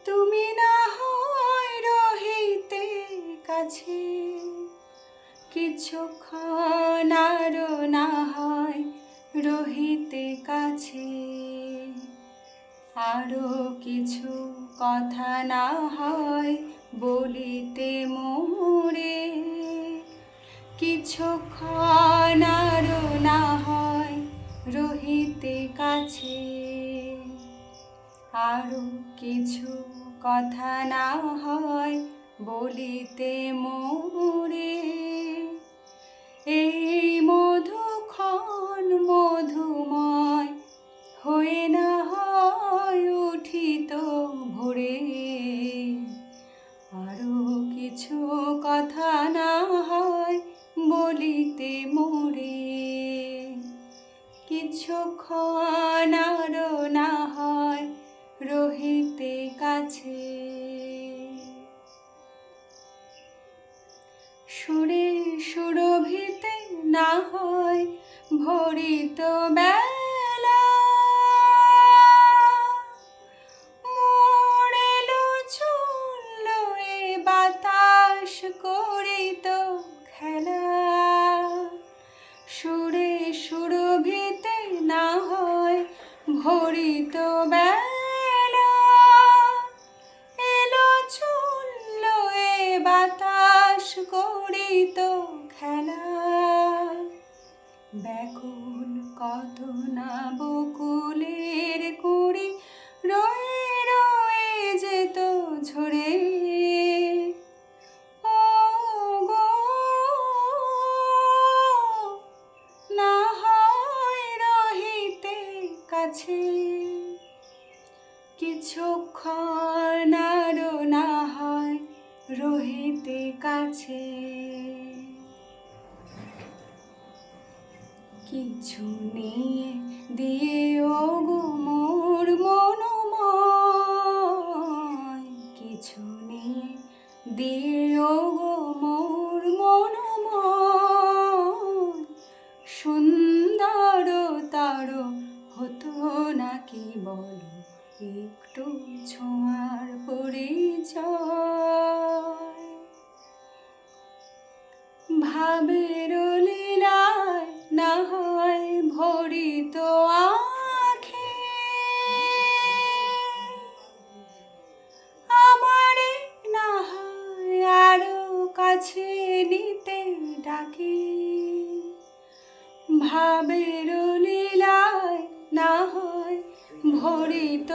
তুমি না হয় রহিতে কাছে, কিছুক্ষণ আরো না হয় রহিতে কাছে, আরো কিছু কথা না হয় বলিতে মোরে, কিছুক্ষণ আরো না হয় রহিতে কাছে, আরো কিছু কথা না হয় বলিতে মোরে। এই মধুক্ষণ মধুময় হয়ে না হয় উঠিত ভোরে, আরো কিছু কথা না হয় বলিতে মোরে, কিছুক্ষণ আরো না হয় রহিতে কাছে। সুরে সুরভিতে না হয় ভরিত বেলা, মোর এলো চলল এ বাতাস করিত খেলা, সুরে সুরভিতে না হয় ভরিত বেলা, এলো চলল এ বাতাস করিত খেলা, ব্যাকুল কত না বকুলের কুড়ি রয়ে রয়ে যেত ঝরে, ও গো না হয় রহিতে কাছে, কিছুক্ষণ আরো না হয় রহিতে কাছে, কিছু নিয়ে দিয়ে ও গো মোর মনোময়, কিছু নিয়ে দিয়ে ও গো মোর মনোময়, সুন্দর তার হতো নাকি বলো একটু ছোঁয়ার পরিচয়, ভাবের লীলায় না হয় ভরিত আঁখি, আমারে না হয় আরো কাছে নিতে ডাকি, ভাবের লীলায় না হয় ভরিত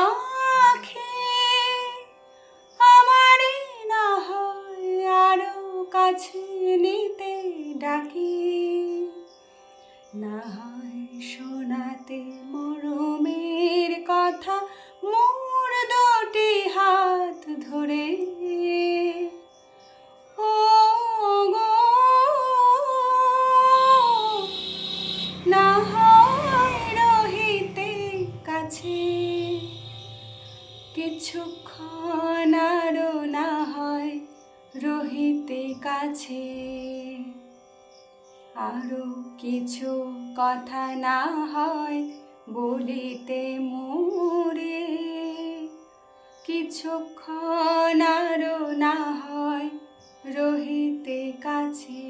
আঁখি, আমারে না হয় আরো কাছে নিতে ডাকি, না হয় শোনাতে মরমের কথা মোর দুটি হাত ধরে, ও গো না হয় রহিতে কাছে, কিছুক্ষণ আরো না হয় রহিতে কাছে, আরো কিছু কথা না হয় বলিতে মোরে, কিছুক্ষণ আরো না হয় রহিতে কাছে।